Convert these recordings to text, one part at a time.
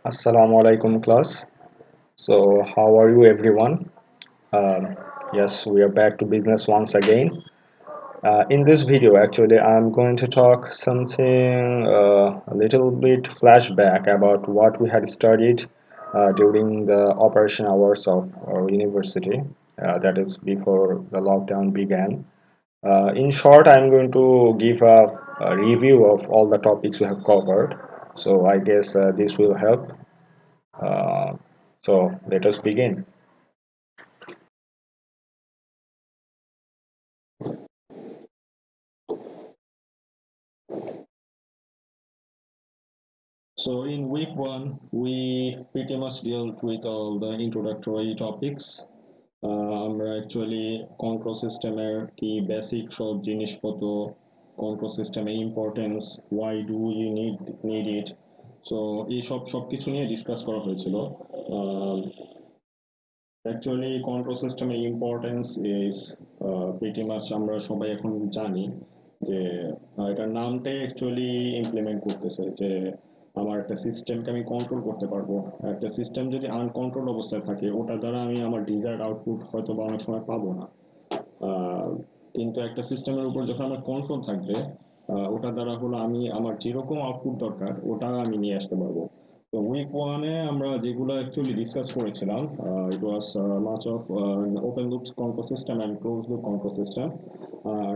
Assalamu alaikum class. So how are you everyone? Yes, we are back to business once again. In this video actually I'm going to talk something a little bit flashback about what we had studied during the operation hours of our university, that is before the lockdown began. In short, I'm going to give a review of all the topics we have covered. So I guess this will help. Uh, so let us begin. So in week one, we pretty much dealt with all the introductory topics. আমরা actually control সিস্টেমের কি basic সব জিনিসপত্র, control সিস্টেমের importance, why do you need it, so এই সব কিছু নিয়ে ডিসকাস করা হয়েছিল। অ্যাকচুয়ালি কন্ট্রোল সিস্টেমের ইম্পর্টেন্স ইজ প্রিটি মাচ আমরা সবাই এখন জানি যে এটার নামটাই অ্যাকচুয়ালি ইমপ্লিমেন্ট করতেছে যে আমার একটা সিস্টেমকে আমি কন্ট্রোল করতে পারবো। একটা সিস্টেম যদি আনকন্ট্রোল অবস্থায় থাকে ওটা দ্বারা আমি আমার ডিজায়ার্ড আউটপুট হয়তো বা অনেক সময় পাবো না। কিন্তু একটা সিস্টেমের উপর যখন আমার কন্ট্রোল থাকবে ওটা দ্বারা হলো আমি আমার যেরকম আউটপুট দরকার ওটা আমি নিয়ে আসতে পারবো। তো উইক ওয়ানে আমরা যেগুলো অ্যাকচুয়ালি ডিসকাস করেছিলাম, it was much of open loop control system and close loop control system. আর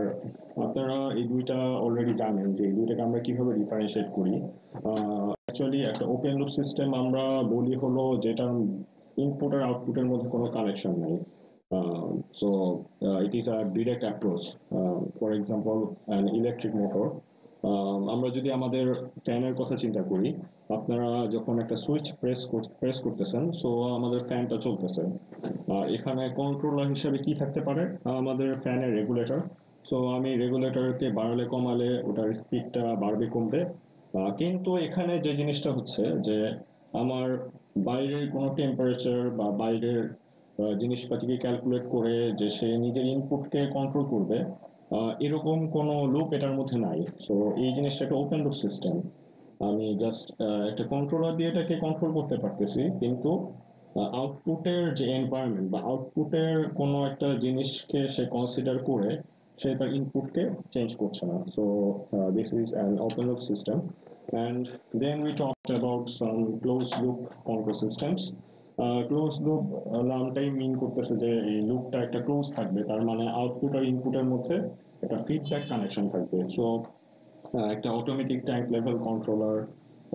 আপনারা এই দুইটা অলরেডি জানেন যে এই দুইটাকে আমরা কিভাবে ডিফারেন্সিয়েট করি। অ্যাকচুয়ালি একটা ওপেন লুপ সিস্টেম আমরা বলি হলো যেটা ইনপুট আর আউটপুটের মধ্যে কোনো কানেকশন নেই। So it is a direct approach. For example, an electric motor. আমরা যদি আমাদের ফ্যানের কথা চিন্তা করি, আপনারা যখন একটা সুইচ প্রেস করতেছেন, সো আমাদের ফ্যানটা চলতেছে। এখানে কন্ট্রোলার হিসেবে কি থাকতে পারে? আমাদের ফ্যানের রেগুলেটর। সো আমি রেগুলেটরকে বাড়ালে কমালে ওটার স্পিডটা বাড়বে কমবে। কিন্তু এখানে যে জিনিসটা হচ্ছে যে আমার বাইরের কোনো টেম্পারেচার বা বাইরের জিনিসপাতিকে ক্যালকুলেট করে যে সে নিজের ইনপুটকে কন্ট্রোল করবে, এরকম কোনো লুপ এটার মধ্যে নাই। সো এই জিনিসটা একটা ওপেন লুপ সিস্টেম। আমি জাস্ট একটা কন্ট্রোলার দিয়ে এটাকে কন্ট্রোল করতে পারতেছি, কিন্তু আউটপুটের যে এনভায়রনমেন্ট বা আউটপুটের কোনো একটা জিনিসকে সে কনসিডার করে সে তার ইনপুটকে চেঞ্জ করছে না। So this is an open loop system. And then we talked about some close loop control systems. Close loop নামটাই মিন করতেছে যে এই লুপটা একটা ক্লোজ থাকবে, তার মানে আউটপুট আর ইনপুটের মধ্যে একটা ফিডব্যাক কানেকশন থাকবে। সো একটা অটোমেটিক ট্যাঙ্ক লেভেল কন্ট্রোলার,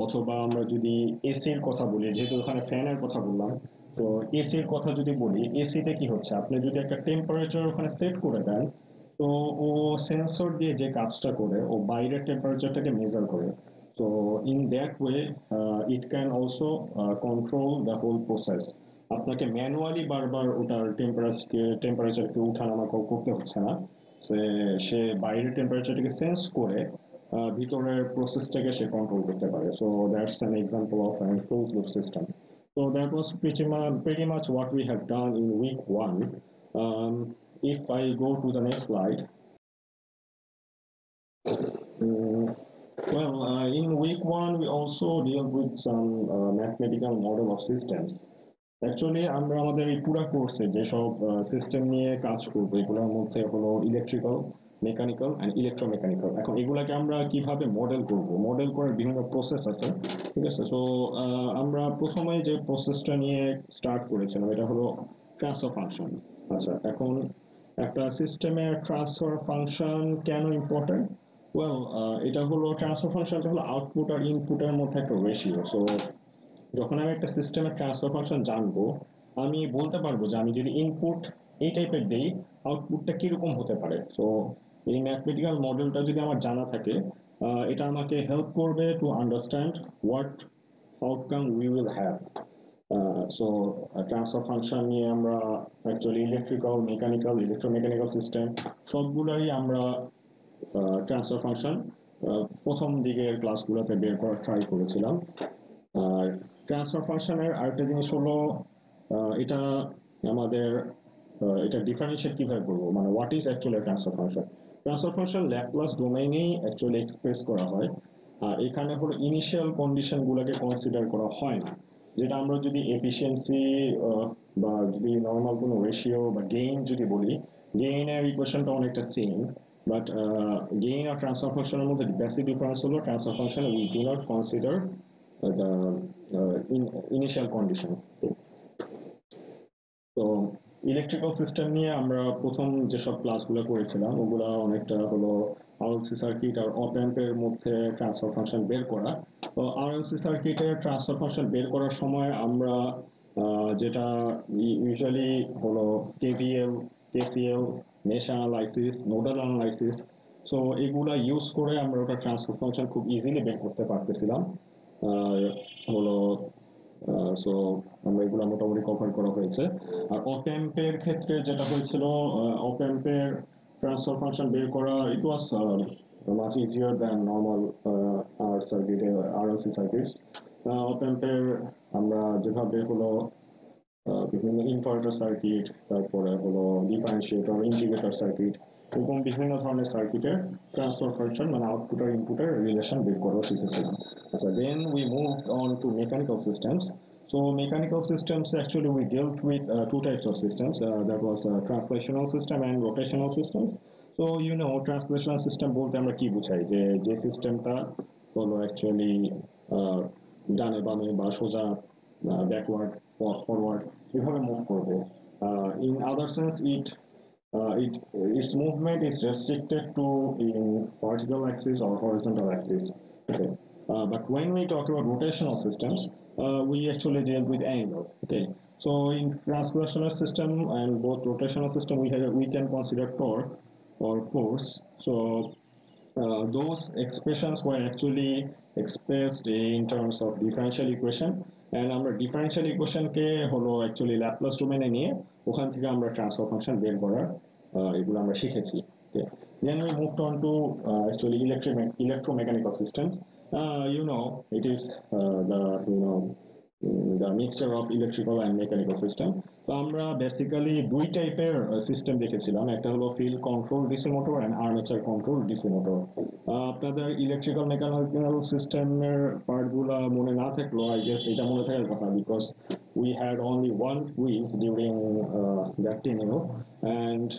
অথবা আমরা যদি এসির কথা বলি, যেহেতু ওখানে ফ্যানের কথা বললাম, তো এসির কথা যদি বলি, এসিতে কি হচ্ছে, আপনি যদি একটা টেম্পারেচার ওখানে সেট করে দেন, তো ও সেন্সর দিয়ে যে কাজটা করে ও বাইরের টেম্পারেচারটাকে মেজার করে। তো in that way it can also control the whole process. আপনাকে ম্যানুয়ালি বারবার ওটার টেম্পারেচারকে উঠানামা করতে হচ্ছে না। সে সে বাইরের টেম্পারেচারটাকে সেন্স করে ভিতরের প্রসেসটাকে সে কন্ট্রোল করতে পারে। So that's an example of an close loop system. So that was pretty much what we have done in week one. If I go to the next slide, well, in week one we also deal with some mathematical model of systems. Actually আমরা আমাদের এই পুরো কোর্সে যেসব system নিয়ে কাজ করবো এগুলোর মধ্যে হলো ইলেকট্রিক্যাল, মেকানিক্যাল অ্যান্ড ইলেকট্রোমেকানিক্যাল। এখন এগুলাকে আমরা কিভাবে মডেল করব, মডেল করার বিভিন্ন প্রসেস আছে, ঠিক আছে। তো আমরা প্রথমে যে প্রসেসটা নিয়ে স্টার্ট করেছিলাম এটা হলো ট্রান্সফার ফাংশন। আচ্ছা, এখন একটা সিস্টেমের ট্রান্সফার ফাংশন কেন ইম্পর্টেন্ট? ওয়েল, এটা হলো ট্রান্সফার ফাংশনটা হলো আউটপুট আর ইনপুটের মধ্যে একটা রেশিও। সো যখন আমি একটা সিস্টেমের ট্রান্সফার ফাংশন জানবো, আমি বলতে পারবো যে আমি যদি ইনপুট এই টাইপের দেই, আউটপুটটা কিরকম হতে পারে। সো এই ম্যাথমেটিক্যাল মডেলটা যদি আমার জানা থাকে, এটা আমাকে হেল্প করবে to understand what outcome we will have. So transfer function নিয়ে আমরা actually electrical, mechanical, electromechanical system সবগুলোরই আমরা ট্রান্সফার ফাংশন প্রথম দিকের ক্লাসগুলোতে বের করার ট্রাই করেছিলাম। আর ট্রান্সফার ফাংশনের আরেকটা জিনিস হলো এটা আমাদের এটা ডিফারেন্সিয়েট কিভাবে করবো, মানে what is actually transfer function. Transfer function Laplace ডোমেইনেই অ্যাকচুয়ালি এক্সপ্রেস করা হয়। এখানে হলো ইনিশিয়াল কন্ডিশন গুলোকে কনসিডার করা হয় না, যেটা আমরা যদি এফিসিয়েন্সি বা যদি নর্মাল কোনো রেশিও বা গেইন যদি বলি, গেইনের ইকুয়েশনটা অনেকটা সেম, বাট গেইন আর ট্রান্সফার ফাংশনের মধ্যে বেসিক ডিফারেন্স হলো ট্রান্সফার ফাংশনে we do not consider the initial condition. তো ইলেকট্রিক্যাল সিস্টেম নিয়ে আমরা প্রথম যেসব ক্লাসগুলো করেছিলাম ওগুলা অনেকটা হলো আরএলসি সার্কিট আর অপ অ্যাম্পের মধ্যে ট্রান্সফার ফাংশন বের করা। তো আরএলসি সার্কিটের ট্রান্সফার ফাংশন বের করার সময় আমরা যেটা ইউজুয়ালি হলো KVL, KCL, mesh analysis, nodal analysis, so এগুলা ইউজ করে আমরা ওটা ট্রান্সফার ফাংশন খুব ইজিলি বের করতে পারতেছিলাম। হলো সো আমরা এগুলো মোটামুটি কভার করা হয়েছে। আর অপ অ্যাম্পের ক্ষেত্রে যেটা হয়েছিল, অপ অ্যাম্পের ট্রান্সফার ফাংশন বের করা it was much easier than normal আর সার্কিট, আরএলসি সার্কিটস। অপ অ্যাম্পের আমরা যেভাবে হলো বিভিন্ন ইনভার্টার সার্কিট, তারপরে হলো ডিফারেন্সিয়েটর, ইন্টিগ্রেটর সার্কিট, এরকম বিভিন্ন ধরনের সার্কিটের ট্রান্সফার ফাংশন মানে আউটপুট আর ইনপুটের রিলেশন বের করাও শিখেছিলাম। আচ্ছা, then we moved on to mechanical systems. So mechanical systems, actually we dealt with two types of systems. That was translational system and rotational systems. So you know, translational system বলতে আমরা কি বুঝাই, যে সিস্টেমটা হলো অ্যাকচুয়ালি ডানে বামে বা সোজা, ব্যাকওয়ার্ড ফরওয়ার্ড এভাবে মুভ করবে। In other sense, its movement is restricted to in vertical axis or horizontal axis. Okay. But when we talk about rotational systems, we actually deal with angle. Okay. So in translational system and both rotational system, we can consider torque or force. So those expressions were actually expressed in terms of differential equation, and আমরা differential equation কে হলো actually Laplace ডোমেনে নিয়ে ওখান থেকে আমরা transfer function বের করার এগুলো আমরা শিখেছি। Then we moved on to actually electromechanical systems. You know, it is the mixture of electrical and mechanical system. তো আমরা বেসিক্যালি দুই টাইপের সিস্টেম দেখেছিলাম, একটা হলো field control DC motor and armature control DC motor. আপনাদের ইলেকট্রিক্যাল মেকানিক্যাল সিস্টেমের পার্টগুলো মনে না থাকলেও আই গেস এটা মনে থাকার কথা, because we had only one quiz during that tenure, and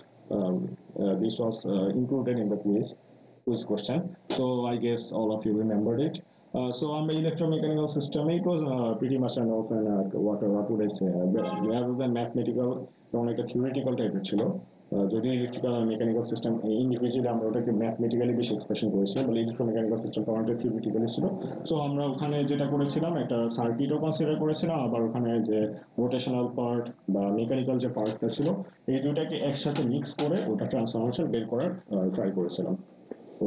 this was included in the quiz question. So I guess all of you remembered it. So on the electromechanical system, it was pretty much an open, what would I say, rather than mathematical, like a theoretical type ছিল। যদি electrical আর mechanical system individually আমরা ওটাকে mathematically বেশি expression করেছিলাম, বলে electromechanical সিস্টেমটা অনেকটা theoretically ছিল। সো আমরা ওখানে যেটা করেছিলাম, একটা সার্কিটও কনসিডার করেছিলাম, আবার ওখানে যে রোটেশনাল পার্ট বা মেকানিক্যাল যে পার্টটা ছিল এই দুটাকে একসাথে মিক্স করে ওটা ট্রান্সফরমেশন বের করার ট্রাই করেছিলাম।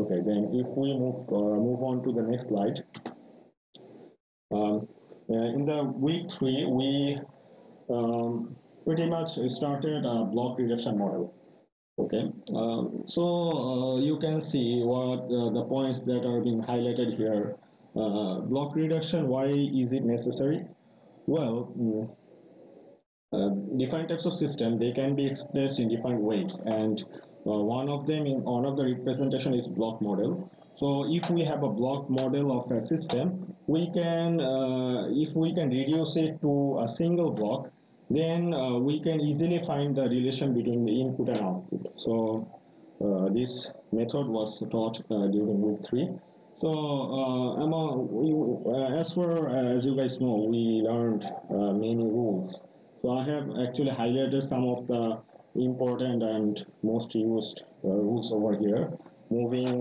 Okay, then if we move on to the next slide. In the week 3, we pretty much started a block reduction model. Okay, so you can see what the points that are being highlighted here. Block reduction, why is it necessary? Well, different types of system, they can be expressed in different ways, and one of them, in one of the representation, is block model. So if we have a block model of a system, we can if we can reduce it to a single block, then we can easily find the relation between the input and output. So this method was taught during week 3. So as far as you guys know, we learned many rules. So I have actually highlighted some of the important and most used rules over here. Moving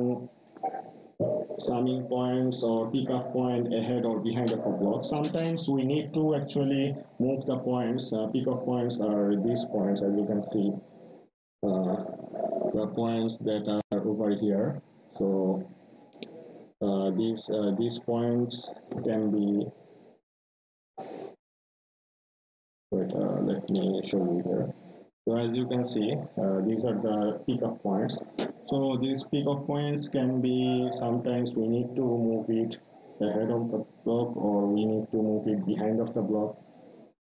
summing points or pick-up point ahead or behind of a block. Sometimes we need to actually move the points. Pick-up points are these points, as you can see. The points that are over here. So these points can be. Wait, let me show you here. So as you can see, these are the pick-up points. So these pick-up points can be, sometimes we need to move it ahead of the block, or we need to move it behind of the block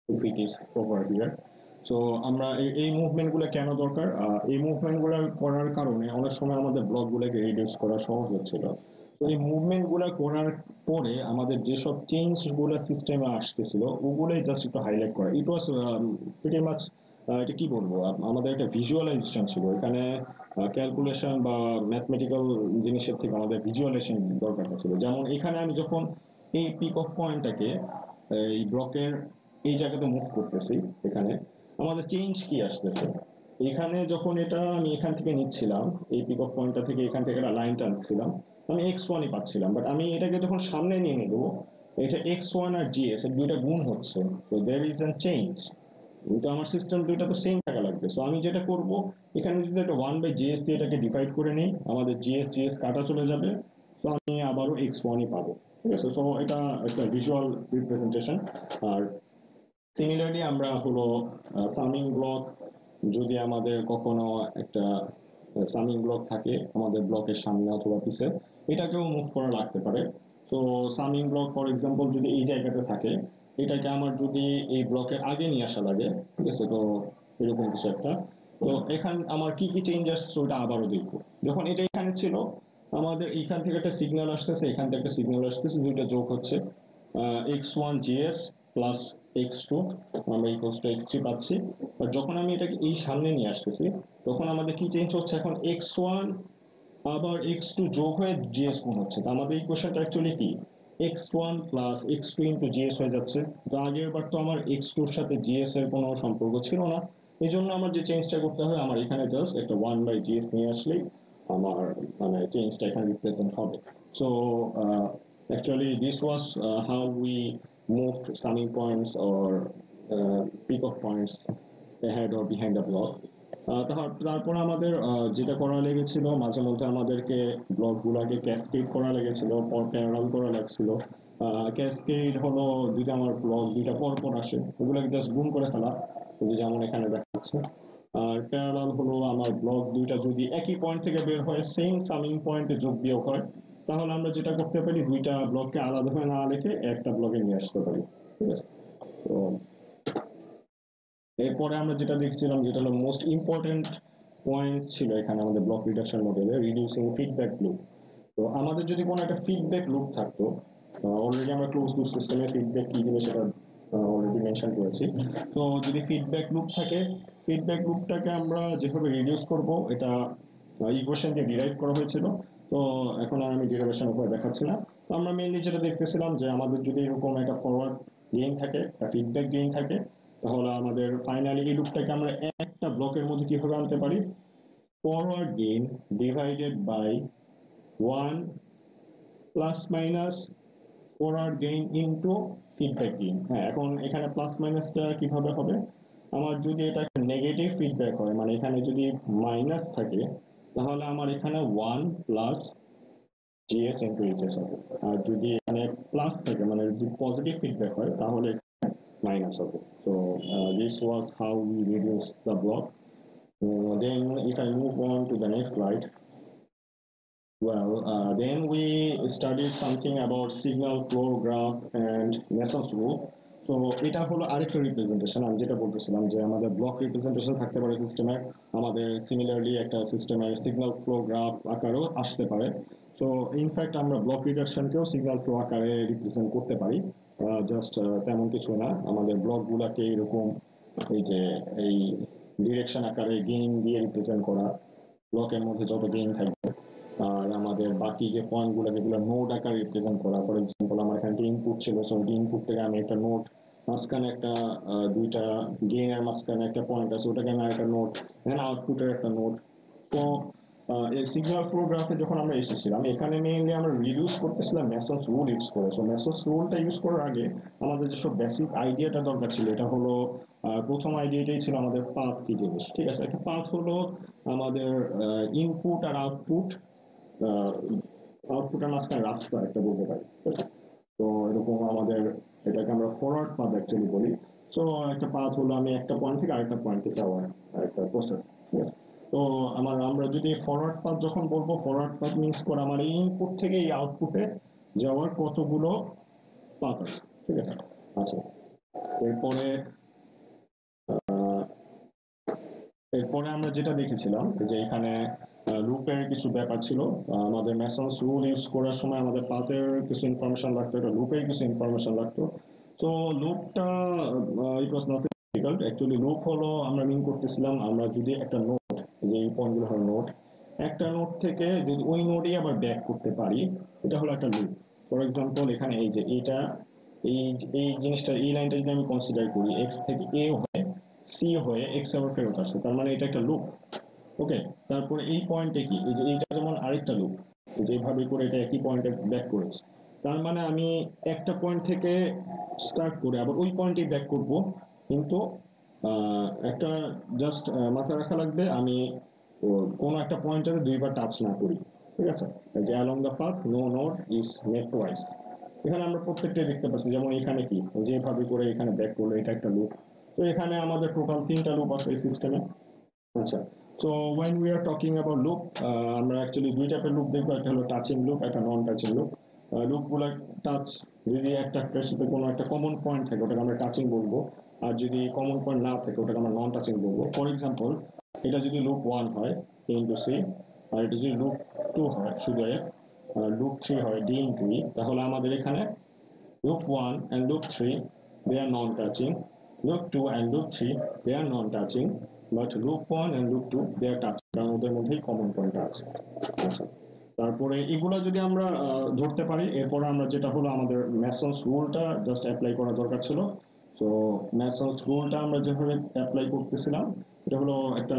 if it is over here. So আমরা এই মুভমেন্টগুলো কেন দরকার? এই মুভমেন্টগুলো করার কারণে অনেক সময় আমাদের ব্লকগুলোকে রিডিউস করা সহজ হচ্ছিল। তো এই মুভমেন্ট গুলা করার পরে আমাদের যেসব চেঞ্জ গুলা সিস্টেমে আসতেছিল ওগুলোই জাস্ট একটু হাইলাইট করা। ইট ওয়াজ প্রিটি মাচ, এটা কি বলবো, আমাদের একটা ভিজুয়ালাইজেশন ছিল এখানে। ক্যালকুলেশন বা ম্যাথমেটিক্যাল জিনিসের থেকে আমাদের ভিজুয়ালাইজেশন দরকার ছিল। যেমন এখানে আমি যখন এই পিক অফ পয়েন্টটাকে এই ব্লকের এই জায়গাতে মুভ করতেছি, এখানে আমাদের চেঞ্জ কি আসতেছে। এখানে যখন এটা আমি এখান থেকে নিচ্ছিলাম, এই পিক অফ পয়েন্টটা থেকে এখান থেকে একটা লাইন টানছিলাম, আমি x1 পাচ্ছিলাম। বাট আমি এটাকে যখন সামনে নিয়ে নেব, এটা x1 আর gs এর দুইটা গুণ হচ্ছে, তো দেয়ার ইজ আ চেঞ্জ। কিন্তু আমার সিস্টেম দুইটা তো সেম থাকা লাগবে। সো আমি যেটা করব, এখানে যদি একটা 1/gs দিয়ে এটাকে ডিভাইড করে নিই, আমাদের gs gs কাটা চলে যাবে। তো আমি আবারও x1 পাবো। ঠিক আছে, সো এটা একটা ভিজুয়াল রিপ্রেজেন্টেশন। আর সিমিলারলি আমরা হলো সামিং ব্লক, যদি আমাদের কখনো একটা সামিং ব্লক থাকে আমাদের ব্লকের সামনে অথবা পিছে, এটাকেও মুভ করা লাগতে পারে। তো সামিং ব্লক ফর এক্সাম্পল যদি এই জায়গাতে থাকে, এটাকে আমার যদি এই ব্লকের আগে নিয়ে আসা লাগে, ঠিক আছে, তো এরকম কিছু একটা। তো এখান আমার কি কি চেঞ্জ আসছে ওটা আবারও দেখবো। যখন এটা এখানে ছিল, আমাদের এখান থেকে একটা সিগন্যাল আসতেছে, এখান থেকে একটা সিগন্যাল আসতেছে, দুইটা যোগ হচ্ছে, x1 gs প্লাস x2, আমরা ইকুয়ালস টু x3 পাচ্ছি। আর যখন আমি এটাকে এই সামনে নিয়ে আসতেছি, তখন আমাদের কি চেঞ্জ হচ্ছে, এখন x1 আবার x2 যোগ হয়ে gs গুণ হচ্ছে। তো আমাদের ইকুয়েশনটা অ্যাকচুয়ালি কি, x1 plus x2 into gs হয়ে যাচ্ছে। তো আগের বার তো আমার x2 এর সাথে gs এর কোনো সম্পর্ক ছিল না, এই জন্য আমার যে চেঞ্জটা করতে হয়, আমার এখানে জাস্ট একটা 1/gs নিয়ে আসলেই আমার মানে চেঞ্জটা এখানে রিপ্রেজেন্ট হবে। So actually this was how we moved summing points or peak of points ahead or behind the block. তারপর আমাদের যেটা করা লেগেছিল, মাঝে মধ্যে আমাদেরকে ব্লকগুলোকে ক্যাসকেড করা লেগেছিল, পর প্যারালাল করা লাগছিল। ক্যাসকেড হলো যদি আমার ব্লক দুইটা পর পর আসে, ওগুলোকে জাস্ট গুণ করে ফেলা, যদি যেমন এখানে দেখাচ্ছে। আর প্যারালাল হলো আমার ব্লক দুইটা যদি একই পয়েন্ট থেকে বের হয়, সেম সামিং পয়েন্টে যোগ বিয়োগ হয়, তাহলে আমরা যেটা করতে পারি, দুইটা ব্লককে আলাদাভাবে না লিখে একটা ব্লকে নিয়ে আসতে পারি। ঠিক আছে, তো এরপরে আমরা যেটা দেখছিলাম, যেটা হলো মোস্ট ইম্পর্টেন্ট পয়েন্ট ছিল এখানে আমাদের ব্লক রিডাকশন মডেলে, রিডিউসিং ফিডব্যাক লুপ। তো আমাদের যদি কোনো একটা ফিডব্যাক লুপ থাকতো, অলরেডি আমরা ক্লোজ লুপ সিস্টেমে ফিডব্যাক কি জিনিস সেটা অলরেডি মেনশন করেছি। তো যদি ফিডব্যাক লুপ থাকে, ফিডব্যাক লুপটাকে আমরা যেভাবে রিডিউস করব, এটা ইকুয়েশন দিয়ে ডিরাইভ করা হয়েছিল। তো এখন আর আমি ডিরাইভেশন উপরে দেখাচ্ছি না। তো আমরা মেইনলি যেটা দেখতেছিলাম, যে আমাদের যদি এরকম একটা ফরওয়ার্ড গেইন থাকে, একটা ফিডব্যাক গেইন থাকে, তাহলে আমাদের ফাইনালি এই লুপটাকে আমরা একটা ব্লকের মধ্যে কিভাবে আনতে পারি, forward gain divided by 1 plus minus forward gain into feedback gain. হ্যাঁ, এখন এখানে প্লাস মাইনাসটা কিভাবে হবে, আমার যদি এটা নেগেটিভ ফিডব্যাক হয়, মানে এখানে যদি মাইনাস থাকে, তাহলে আমার এখানে 1 প্লাস জিএস ইনটু এইচএস হবে। আর যদি এখানে প্লাস থাকে, মানে যদি পজিটিভ ফিডব্যাক হয়, তাহলে minus of it. So this was how we reduce the block. Then if I move on to the next slide, well, then we studied something about signal flow graph and Mason's rule. So এটা হলো আরেকটা representation. আমি যেটা বলতেছিলাম যে আমাদের block representation থাকতে পারে সিস্টেমের, আমাদের সিমিলারলি একটা সিস্টেমের সিগন্যাল ফ্লো গ্রাফ আকারেও আসতে পারে। সো ইনফ্যাক্ট আমরা ব্লক রিডাকশনকেও সিগন্যাল ফ্লো আকারে রিপ্রেজেন্ট করতে পারি। জাস্ট তেমন কিছু না, আমাদের ব্লকগুলোকে এরকম এই যে এই ডিরেকশন আকারে গেইন দিয়ে রিপ্রেজেন্ট করা, ব্লকের মধ্যে যত গেইন থাকবে। আর আমাদের বাকি যে পয়েন্টগুলো, যেগুলো নোড আকারে রিপ্রেজেন্ট করা, ফর এক্সাম্পল আমার এখানে একটা ইনপুট ছিল, সো ইনপুট থেকে আমি একটা নোড, মাঝখানে একটা দুইটা গেইনের মাঝখানে একটা পয়েন্ট আছে, ওটাকে আমি একটা নোড, এখানে আউটপুটের একটা নোড। তো এই সিগন্যাল ফ্লো গ্রাফে যখন আমরা এসেছিলাম, এখানে মেইনলি আমরা রিডিউস করতেছিলাম মেসনস রুল ইউজ করে। সো মেসনস রুলটা ইউজ করার আগে আমাদের যেসব বেসিক আইডিয়াটা দরকার ছিল, এটা হলো প্রথম আইডিয়াটাই ছিল আমাদের পাথ কি জিনিস। ঠিক আছে, একটা পাথ হলো আমাদের ইনপুট আর আউটপুট, আউটপুটের মাঝখানে রাস্তা একটা বলতে পারি। ঠিক আছে, তো এরকম আমাদের এটাকে আমরা ফরওয়ার্ড পাথ অ্যাকচুয়ালি বলি। সো একটা পাথ হলো আমি একটা পয়েন্ট থেকে আরেকটা পয়েন্টে যাওয়ার একটা প্রসেস। ঠিক আছে, তো আমরা যদি ফরওয়ার্ড পাথ যখন বলবো, ফরওয়ার্ড পাথ মিন্স করে আমার এই ইনপুট থেকে এই আউটপুটে যাওয়ার কতগুলো পাথ আছে। ঠিক আছে, আচ্ছা, এরপরে এরপরে আমরা যেটা দেখেছিলাম যে এখানে লুপের কিছু ব্যাপার ছিল। আমাদের মেসন্স রুল ইউজ করার সময় আমাদের পাথের কিছু ইনফরমেশন লাগতো, এটা লুপের কিছু ইনফরমেশন লাগতো। তো লুপটা it was not difficult actually. Loop হলো আমরা মিন করতেছিলাম আমরা যদি একটা নোড, যে এই পয়েন্টগুলো হলো নোড, একটা নোড থেকে যদি ওই নোডেই আবার ব্যাক করতে পারি, এটা হলো একটা লুপ। ফর এক্সাম্পল এখানে এই যে এটা, এই এই জিনিসটা, এই লাইনটা যদি আমি কনসিডার করি, এক্স থেকে এ হয়ে সি হয়ে এক্স আবার ফেরত আসছে, তার মানে এটা একটা লুপ। ওকে, তারপরে এই পয়েন্টে কি, এই যে এইটা যেমন আরেকটা লুপ, যেভাবে করে এটা একই পয়েন্টে ব্যাক করেছে, তার মানে আমি একটা পয়েন্ট থেকে স্টার্ট করে আবার ওই পয়েন্টেই ব্যাক করব। কিন্তু একটা জাস্ট মাথায় রাখা লাগবে, আমি কোনো একটা পয়েন্ট যাতে দুইবার টাচ না করি। ঠিক আছে, যে along the path no node is made twice. এখানে আমরা প্রত্যেকটাই দেখতে পাচ্ছি, যেমন এখানে কি যেভাবে করে এখানে ব্যাক করলো, এটা একটা লুপ। তো এখানে আমাদের টোটাল তিনটা লুপ আছে এই সিস্টেমে। আচ্ছা, so when we are talking about loop, আমরা অ্যাকচুয়ালি দুই টাইপের লুপ দেখবো, একটা হলো টাচিং লুপ, একটা নন টাচিং লুপ। লুপগুলো টাচ, যদি একটার সাথে কোনো একটা কমন পয়েন্ট থাকে ওটাকে আমরা টাচিং বলবো, আর যদি কমন পয়েন্ট না থাকে ওটাকে আমরা নন টাচিং বলবো। ফর এক্সাম্পল, এটা যদি লুপ ওয়ান হয় এ ইন্টু সি, আর এটা যদি লুপ টু হয় শুধু এফ, লুপ থ্রি হয় ডি ইন্টু ই, তাহলে আমাদের এখানে loop 1 and loop 3 they are non-touching, loop 2 and loop 3 they are non-touching, but loop 1 and loop 2 they are touching, কারণ ওদের মধ্যেই কমন পয়েন্ট আছে। আচ্ছা, তারপরে এগুলো যদি আমরা ধরতে পারি, এরপর আমরা যেটা হলো আমাদের ম্যাসন্স রুলটা জাস্ট অ্যাপ্লাই করা দরকার ছিল। সো ম্যাসন্স রুলটা আমরা যেভাবে অ্যাপ্লাই করতেছিলাম, এটা হলো একটা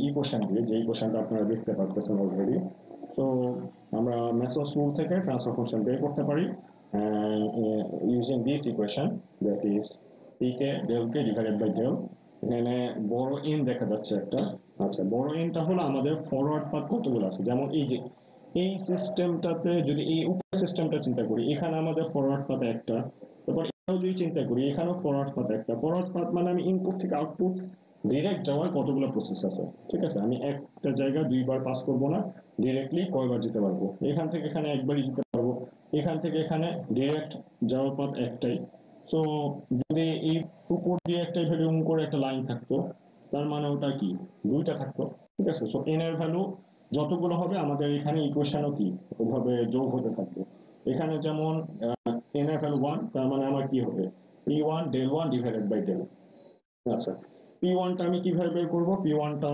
ইকুয়েশন দিয়ে, যে ইকুয়েশনটা আপনারা দেখতে পাচ্ছেন অলরেডি। সো আমরা ম্যাসন্স রুল থেকে ট্রান্সফার ফাংশন বের করতে পারি, and using this equation, that is pk del k divided by del, এখানে বড় n দেখা যাচ্ছে একটা। আচ্ছা, বড় nটা হলো আমাদের ফরওয়ার্ড পাথ কতগুলো আছে, যেমন এই যে এই সিস্টেমটাতে যদি এই উপর সিস্টেমটা চিন্তা করি, এখানে আমাদের ফরওয়ার্ড পাথ একটা। তারপর এটাও যদি চিন্তা করি, এখানেও ফরওয়ার্ড পাথ একটা। ফরওয়ার্ড পাথ মানে আমি ইনপুট থেকে আউটপুট ডিরেক্ট যাওয়ার কতগুলো প্রসেস আছে। ঠিক আছে, আমি একটা জায়গা দুইবার পাস করব না, ডিরেক্টলি কয়বার যেতে পারবো, এখান থেকে এখানে একবারই যেতে পারবো, এখান থেকে এখানে ডিরেক্ট যাওয়ার পথ একটাই। সো যদি এই উপর দিয়ে একটা এরকম করে একটা লাইন থাকতো, তার মানে ওটা কি দুইটা থাকতো। ঠিক আছে, সো এন এর ভ্যালু যতগুলো হবে আমাদের এখানে ইকুয়েশনও কি ওভাবে যোগ হতে থাকবে। এখানে যেমন এন এর ভ্যালু ওয়ান, তার মানে আমার কি হবে P one del one divided by del. আচ্ছা, পি ওয়ানটা আমি কিভাবে বের করবো? পি ওয়ানটা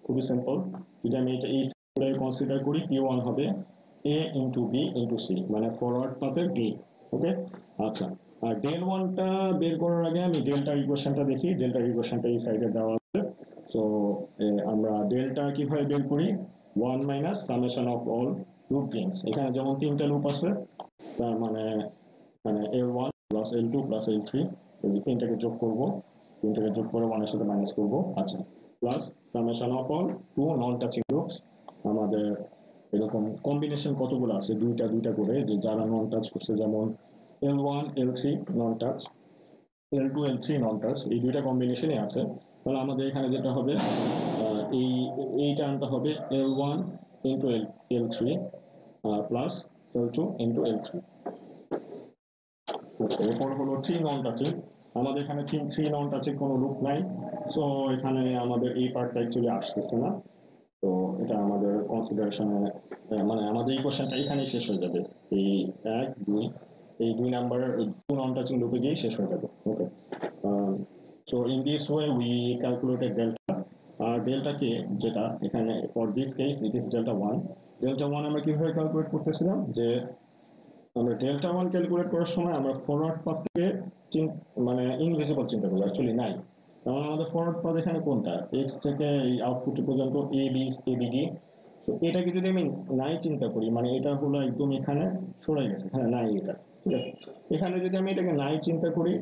খুবই সিম্পল, যদি আমি এটা এই কনসিডার করি, পি ওয়ান হবে এ ইন্টু বি ইন্টু সি, মানে ফরওয়ার্ড পাথের বি। ওকে, আচ্ছা, আর ডেল ওয়ানটা বের করার আগে আমি ডেল্টার ইকুয়েশনটা দেখি। ডেল্টার ইকুয়েশনটা এই সাইডে দেওয়া আছে। সো আমরা ডেল্টা কিভাবে বের করি? One minus summation of all loop gains. এখানে যেমন তিনটা লুপ আছে, তার মানে L one plus L two plus L three, তিনটাকে যোগ করবো, তিনটাকে যোগ করে ওয়ানের সাথে মাইনাস করবো। আচ্ছা, plus summation of all two non touching loops, আমাদের এরকম কম্বিনেশন কতগুলো আছে, দুইটা দুইটা করে, যে যারা নন টাচ করছে, যেমন L one L three non touch, L two L three non touch, এই দুইটা কম্বিনেশনই আছে। তাহলে আমাদের এখানে যেটা হবে, এই এই টার্মটা হবে L one into L L three plus L two into L three. এরপর হলো থ্রি নন টাচিং, আমাদের এখানে থ্রি নন টাচিং কোনো লুপ নাই। সো এখানে আমাদের এই পার্টটা অ্যাকচুয়ালি আসতেছে না। তো এটা আমাদের কনসিডারেশনে, মানে আমাদের এই কোশ্চেনটা এখানেই শেষ হয়ে যাবে। এই এক দুই, এই দুই নাম্বার টু নন টাচিং লুপে গিয়েই শেষ হয়ে যাবে। Okay, so in this way we calculated delta. আর ডেল্টাকে যেটা এখানে for this case it is delta one. Delta one আমরা কিভাবে ক্যালকুলেট করতেছিলাম, যে আমরা ডেল্টা ওয়ান ক্যালকুলেট করার সময় আমরা ফরওয়ার্ড পাথকে মানে ইনভিজিবল চিন্তা করি, অ্যাকচুয়ালি নাই। কারণ আমাদের ফরওয়ার্ড পাথ এখানে কোনটা, এক্স থেকে এই আউটপুট পর্যন্ত A B A B D. তো এটাকে যদি আমি নাই চিন্তা করি, মানে এটা হলো একদম এখানে সরে গেছে, এখানে নাই এটা। ঠিক আছে, এখানে যদি আমি এটাকে নাই চিন্তা করি,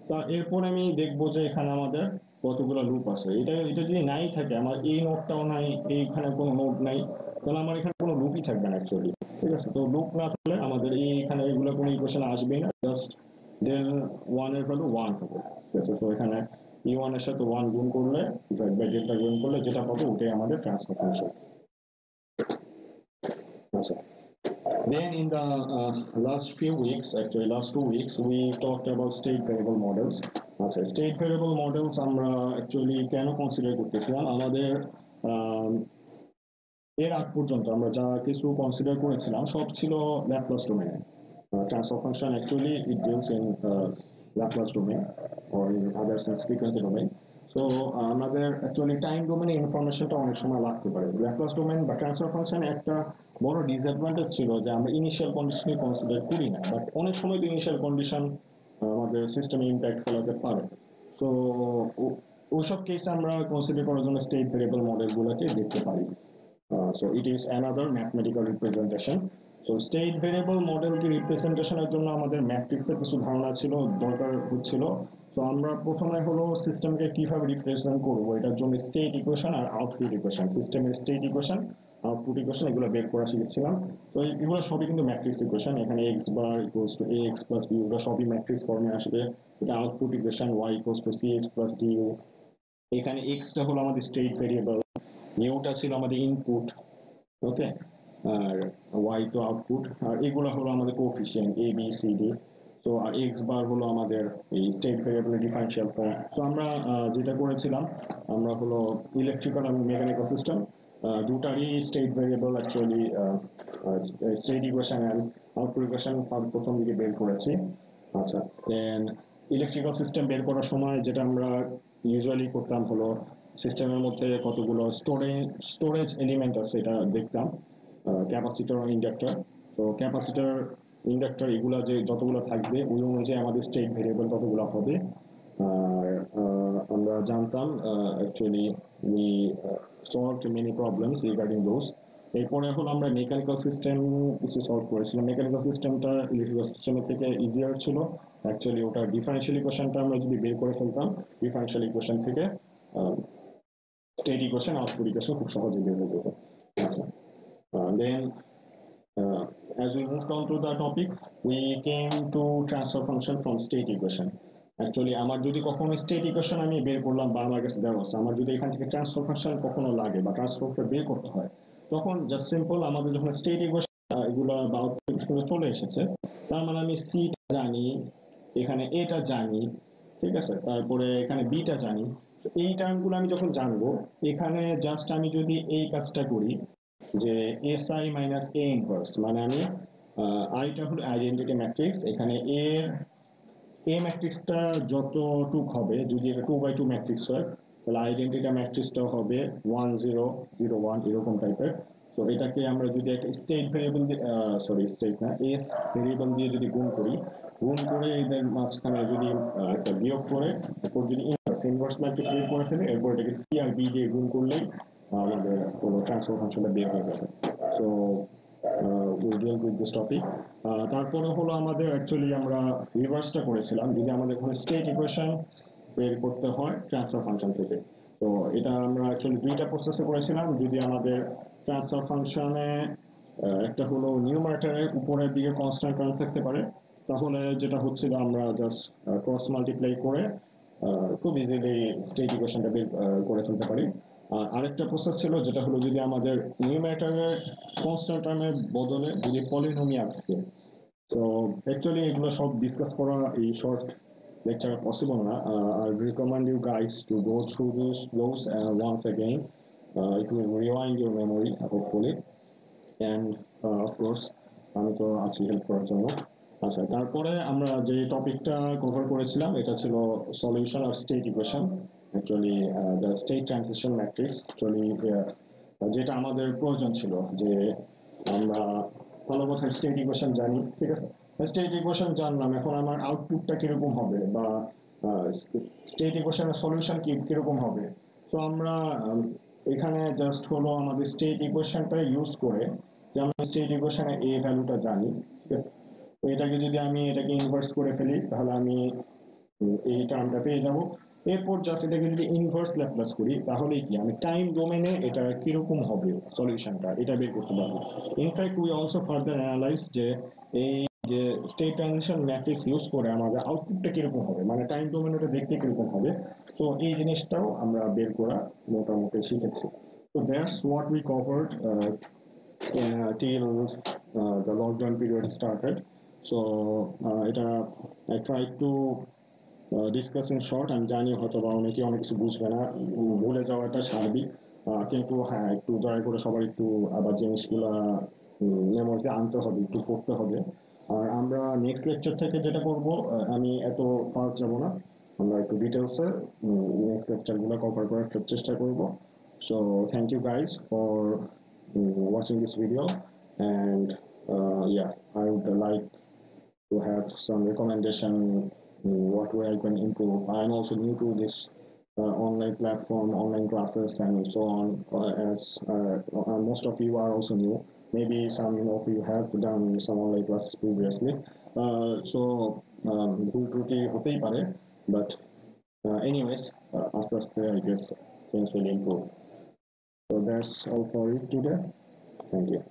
তা এরপর আমি দেখবো যে এখানে আমাদের কতগুলো লুপ আছে। এটা এটা যদি নাই থাকে, আমার এই নোটটাও নাই, এইখানে কোনো নোট নাই, তাহলে আমার এখানে কোনো লুপই থাকবে না অ্যাকচুয়ালি। ঠিক আছে, তো লুপ না থাকলে আমাদের এইখানে এগুলো কোনো ইকুয়েশন আসবেই না, জাস্ট ডেল ওয়ান এর ভ্যালু ওয়ান হবে। ঠিক আছে, তো এখানে ই ওয়ান এর সাথে ওয়ান গুণ করলে, বাই ডেল্টা গুণ করলে যেটা পাবো ওটাই আমাদের ট্রান্সফার ফাংশন। আচ্ছা, Then in the last few weeks, actually last 2 weeks, we talked about state variable models. আচ্ছা, state variable models আমরা actually কেন কনসিডার করতেছিলাম আমাদের আহ, এর আগ পর্যন্ত আমরা যা কিছু কনসিডার করেছিলাম সব ছিল ল্যাপ্লাস ডোমেনে। Transfer function actually it deals in Laplace domain or in other sense frequency domain. So আমাদের অ্যাকচুয়ালি টাইম ডোমেনে ইনফরমেশনটা অনেক সময় লাগতে পারে। ল্যাপ্লাস ডোমেন বা ট্রান্সফার ফাংশন একটা বড় ডিসঅ্যাডভান্টেজ ছিল যে আমরা ইনিশিয়াল কন্ডিশনই কনসিডার করি না, বাট অনেক সময় তো ইনিশিয়াল কন্ডিশন আমাদের সিস্টেমে ইম্প্যাক্ট ফেলাতে পারে। সো ওইসব কেসে আমরা কনসিডার করার জন্য স্টেট ভেরিয়েবল মডেলগুলোকে দেখতে পারি। So it is another mathematical representation. So state variable model কি রিপ্রেজেন্টেশনের জন্য আমাদের ম্যাট্রিক্সের কিছু ধারণা ছিল, দরকার হচ্ছিল। তো আমরা প্রথমে হলো সিস্টেমকে কিভাবে রিপ্রেজেন্ট করবো, এটার জন্য স্টেট ইকুয়েশন আর আউটপুট ইকুয়েশন, সিস্টেমের স্টেট ইকুয়েশন আউটপুট ইকুয়েশন এগুলো বের করা শিখেছিলাম। তো এগুলো সবই কিন্তু ম্যাট্রিক্স ইকুয়েশন। এখানে X bar equals to A X plus B, এগুলো সবই ম্যাট্রিক্স ফর্মে আসবে। এটা output equation Y equals to C X plus D U. এখানে এক্সটা হলো আমাদের স্টেট ভেরিয়েবল, নিউটা ছিল আমাদের ইনপুট, ওকে, আর ওয়াই তো আউটপুট, আর এগুলো হলো আমাদের coefficient A B C D. তো আর এক্স বার হলো আমাদের এই স্টেট ভেরিয়েবলের ডিফারেনশিয়াল ফর্ম। তো আমরা যেটা করেছিলাম, আমরা হলো ইলেকট্রিক্যাল এবং মেকানিক্যাল সিস্টেম দুটারই state variable actually state equation and output equation প্রথম দিকে বের করেছি। আচ্ছা, দেন ইলেকট্রিক্যাল সিস্টেম বের করার সময় যেটা আমরা ইউজুয়ালি করতাম হলো সিস্টেমের মধ্যে কতগুলো স্টোরেজ এলিমেন্ট আছে এটা দেখতাম, ক্যাপাসিটর ইন্ডাক্টর। তো ক্যাপাসিটর ইন্ডাক্টর এগুলা যে যতগুলো থাকবে ওই অনুযায়ী আমাদের স্টেট ভেরিয়েবল ততগুলো হবে। আর আমরা জানতাম actually we solved many problems regarding those. এরপরে হলো আমরা মেকানিক্যাল সিস্টেম কিছু সলভ করেছিলাম। মেকানিক্যাল সিস্টেমটা ইলেকট্রিক্যাল সিস্টেমের থেকে ইজিয়ার ছিল। অ্যাকচুয়ালি ওটা ডিফারেন্সিয়াল ইকুয়েশনটা আমরা যদি বের করে ফেলতাম, ডিফারেন্সিয়াল ইকুয়েশন থেকে স্টেট ইকুয়েশন আউটপুট ইকুয়েশন খুব সহজে বের হয়ে যেত। আচ্ছা, then as we moved on to the topic, we came to transfer function from state equation. Actually আমার যদি কখনো স্টেট ইকুয়েশন আমি বের করলাম বা আমার কাছে দেওয়া হচ্ছে, আমার যদি এখান থেকে ট্রান্সফার ফাংশন কখনো লাগে বা ট্রান্সফার বের করতে হয়, তখন জাস্ট সিম্পল আমাদের যখন স্টেট ইকুয়েশন এগুলো বা আউটপুট ইকুয়েশন চলে এসেছে, তার মানে আমি সিটা জানি, এখানে এটা জানি, ঠিক আছে, তারপরে এখানে বিটা জানি। এই টার্মগুলো আমি যখন জানবো, এখানে জাস্ট আমি যদি এই কাজটা করি যে S I minus A inverse, মানে আমি আইটা হলো আইডেন্টিটি ম্যাট্রিক্স, এখানে এর এ ম্যাট্রিক্সটা যতটুক হবে, যদি এটা 2x2 ম্যাট্রিক্স হয় তাহলে আইডেন্টিটি ম্যাট্রিক্সটা হবে 1 0 0 1 এরকম টাইপের। তো এটাকে আমরা যদি একটা স্টেট ভেরিয়েবল দিয়ে স্টেট না এস ভেরিয়েবল দিয়ে যদি গুণ করি, গুণ করে এদের মাঝখানে যদি একটা বিয়োগ করে এরপর যদি ইনভার্স ম্যাট্রিক্স বের করে ফেলে, এরপর এটাকে সি আর বি দিয়ে গুণ করলেই আমাদের কোনো ট্রান্সফার ফাংশনটা বের হয়ে যাবে। So we deal with this topic. তারপরে হলো আমাদের অ্যাকচুয়ালি আমরা রিভার্সটা করেছিলাম, যদি আমাদের কোনো স্টেট ইকুয়েশন বের করতে হয় ট্রান্সফার ফাংশন থেকে। তো এটা আমরা অ্যাকচুয়ালি দুইটা প্রসেসে করেছিলাম। যদি আমাদের ট্রান্সফার ফাংশনে একটা হলো নিউমারেটরের উপরের দিকে কনস্ট্যান্ট টার্ম থাকতে পারে, তাহলে যেটা হচ্ছিল আমরা জাস্ট ক্রস মাল্টিপ্লাই করে খুব ইজিলি স্টেট ইকুয়েশনটা বের করে ফেলতে পারি। আর আরেকটা প্রসেস ছিল যেটা হলো যদি আমাদের নিউমারেটরের কনস্ট্যান্ট টার্মের বদলে যদি পলিনোমিয়াল থাকে। তো অ্যাকচুয়ালি এগুলো সব ডিসকাস করা এই শর্ট lecture possible না। I recommend you guys to go through those once again. It will rewind your memory hopefully, and of course আমি তো আছি হেল্প করার জন্য। আচ্ছা, তারপরে আমরা যে টপিকটা কভার করেছিলাম এটা ছিল solution of state equation, actually the state transition matrix. Actually যেটা আমাদের প্রয়োজন ছিল যে আমরা ভালো কথা স্টেট ইকুয়েশন জানি, ঠিক আছে, স্টেট ইকুয়েশন জানলাম, এখন আমার আউটপুটটা কিরকম হবে বা স্টেট ইকুয়েশনের সলিউশন কিরকম হবে। তো আমরা এখানে জাস্ট হলো আমাদের স্টেট ইকুয়েশনটা ইউজ করে, যে আমরা স্টেট ইকুয়েশনে এ ভ্যালুটা জানি, ঠিক আছে, তো এটাকে যদি আমি এটাকে ইনভার্স করে ফেলি তাহলে আমি এই টার্মটা পেয়ে যাব। এরপর জাস্ট এটাকে যদি ইনভার্স ল্যাপ্লাস করি তাহলে কি আমি টাইম ডোমেনে এটা কিরকম হবে সলিউশনটা এটা বের করতে পারবো। In fact we also further analyse যে এই যে স্টেট ট্রানজিশন ম্যাট্রিক্স ইউজ করে আমাদের আউটপুটটা কিরকম হবে, মানে টাইম ডোমেন ওটা দেখতে কিরকম হবে। তো এই জিনিসটাও আমরা বের করা মোটামুটি শিখেছি। So that's what we covered till the lockdown period started. So I tried to discuss in short. আমি জানি হয়তো বা অনেকে অনেক কিছু বুঝবে না, ভুলে যাওয়াটা স্বাভাবিক, কিন্তু হ্যাঁ একটু দয়া করে সবার একটু আবার জিনিসগুলা মেমোরিতে আনতে হবে, একটু পড়তে হবে। আর আমরা নেক্সট লেকচার থেকে যেটা করব, আমি এত ফাস্ট যাব না, আমরা একটু ডিটেলসে নেক্সট লেকচারগুলো কভার করার চেষ্টা করব। So thank you guys for watching this video, and yeah, I would like to have some recommendation, what way I can improve. I'm also new to this online platform, online classes, and so on. Most of you are also new. Maybe some of you have done some online classes previously. So ভুল ত্রুটি হতেই পারে, but anyways, আস্তে আস্তে I guess things will improve. So that's all for it today. Thank you.